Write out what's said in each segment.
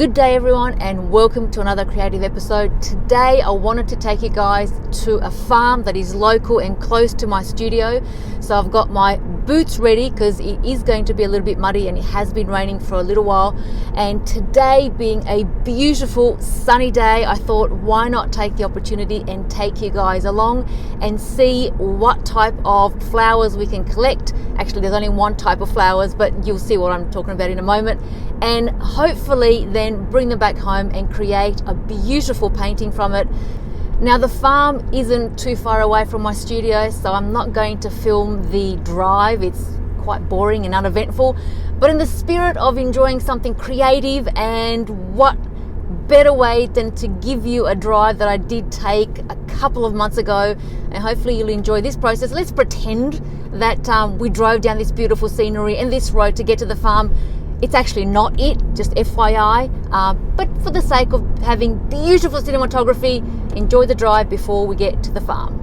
Good day everyone, and welcome to another creative episode. Today I wanted to take you guys to a farm that is local and close to my studio. So I've got my boots ready because it is going to be a little bit muddy and it has been raining for a little while. And today being a beautiful sunny day, I thought why not take the opportunity and take you guys along and see what type of flowers we can collect. Actually there's only one type of flowers, but you'll see what I'm talking about in a moment. And hopefully then bring them back home and create a beautiful painting from it. Now the farm isn't too far away from my studio, so I'm not going to film the drive. It's quite boring and uneventful, but in the spirit of enjoying something creative, and what better way than to give you a drive that I did take a couple of months ago, and hopefully you'll enjoy this process. Let's pretend that we drove down this beautiful scenery and this road to get to the farm. It's actually not it, just FYI, but for the sake of having beautiful cinematography, enjoy the drive before we get to the farm.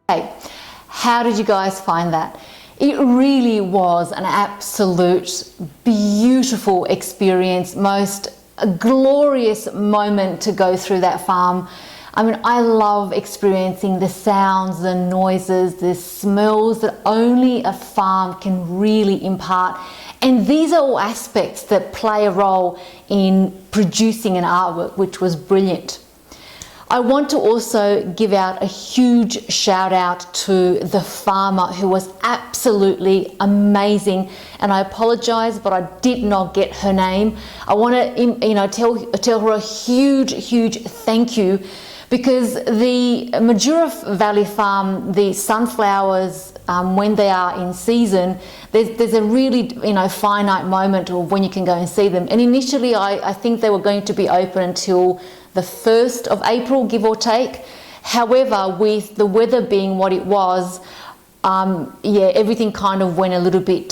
Hey, how did you guys find that? It really was an absolute beautiful experience, most glorious moment to go through that farm. I mean, I love experiencing the sounds, the noises, the smells that only a farm can really impart. And these are all aspects that play a role in producing an artwork, which was brilliant. I want to also give out a huge shout out to the farmer who was absolutely amazing, and I apologize, but I did not get her name. I want to tell her a huge thank you, because the Majura Valley farm, the sunflowers, when they are in season, there's a really finite moment of when you can go and see them. And initially I think they were going to be open until the 1st of April, give or take. However, with the weather being what it was, everything kind of went a little bit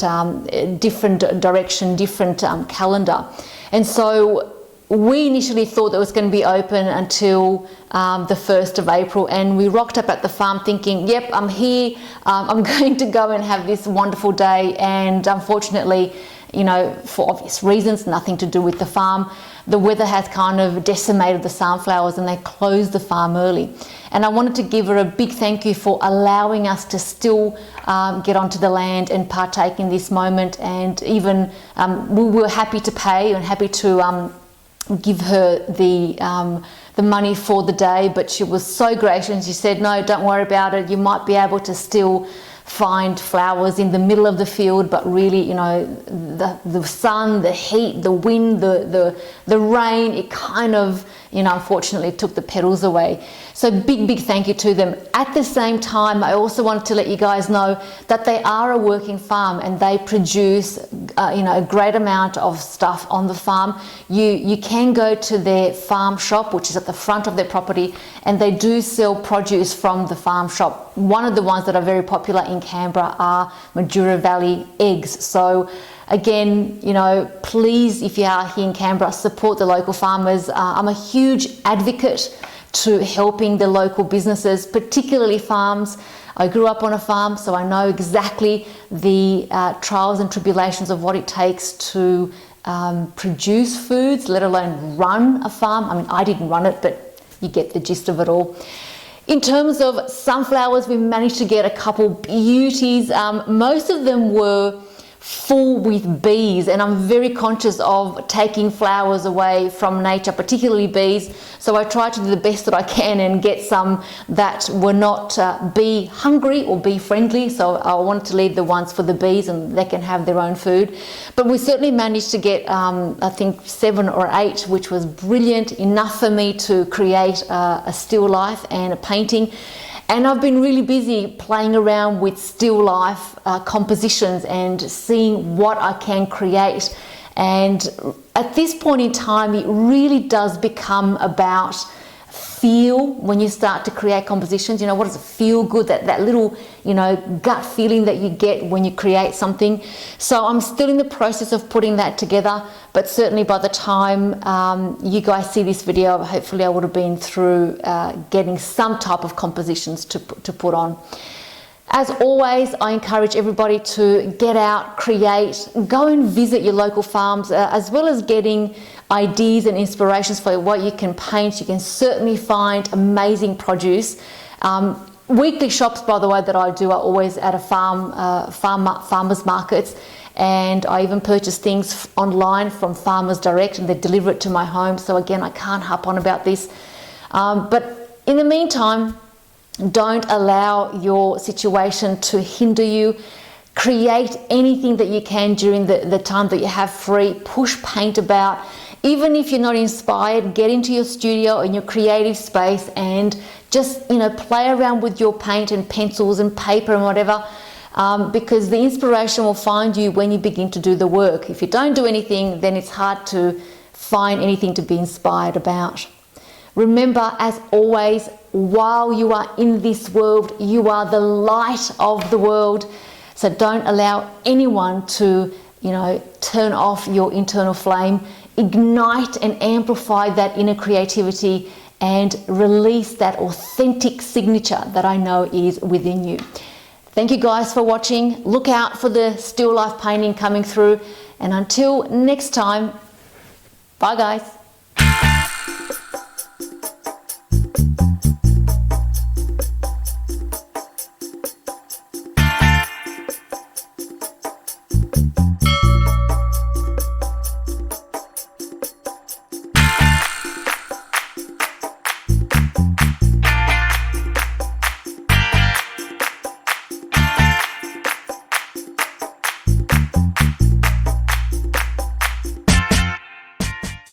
different direction, different calendar. And so we initially thought that it was going to be open until the 1st of April, and we rocked up at the farm thinking, yep, I'm here, I'm going to go and have this wonderful day. And unfortunately, for obvious reasons, nothing to do with the farm, the weather has kind of decimated the sunflowers and they closed the farm early. And I wanted to give her a big thank you for allowing us to still get onto the land and partake in this moment. And even we were happy to pay and happy to give her the money for the day, but she was so gracious. She said, no, don't worry about it, you might be able to still find flowers in the middle of the field, but really, the sun, the heat, the wind, the rain, it kind of, unfortunately took the petals away. So big thank you to them. At the same time, I also wanted to let you guys know that they are a working farm and they produce a great amount of stuff on the farm. You can go to their farm shop, which is at the front of their property, and they do sell produce from the farm shop. One of the ones that are very popular in Canberra are Majura Valley eggs. So again, please, if you are here in Canberra, support the local farmers. I'm a huge advocate to helping the local businesses, particularly farms. I grew up on a farm, so I know exactly the trials and tribulations of what it takes to produce foods, let alone run a farm. I mean, I didn't run it, but you get the gist of it all. In terms of sunflowers, we managed to get a couple beauties. Most of them were full with bees, and I'm very conscious of taking flowers away from nature, particularly bees. So I try to do the best that I can and get some that were not bee hungry or bee friendly. So I wanted to leave the ones for the bees and they can have their own food. But we certainly managed to get, I think 7 or 8, which was brilliant, enough for me to create a still life and a painting. And I've been really busy playing around with still life compositions and seeing what I can create. And at this point in time, it really does become about feel when you start to create compositions. What does it feel good, that little, gut feeling that you get when you create something. So I'm still in the process of putting that together, but certainly by the time you guys see this video, hopefully I would have been through getting some type of compositions to put on. As always, I encourage everybody to get out, create, go and visit your local farms, as well as getting ideas and inspirations for what you can paint. You can certainly find amazing produce. Weekly shops, by the way, that I do are always at a farmers markets, and I even purchase things online from Farmers Direct and they deliver it to my home. So again, I can't harp on about this. But in the meantime, don't allow your situation to hinder you. Create anything that you can during the time that you have free. Push paint about. Even if you're not inspired, get into your studio and your creative space and just play around with your paint and pencils and paper and whatever, because the inspiration will find you when you begin to do the work. If you don't do anything, then it's hard to find anything to be inspired about. Remember, as always, while you are in this world, you are the light of the world. So don't allow anyone to, turn off your internal flame. Ignite and amplify that inner creativity and release that authentic signature that I know is within you. Thank you guys for watching. Look out for the still life painting coming through. And until next time, bye guys.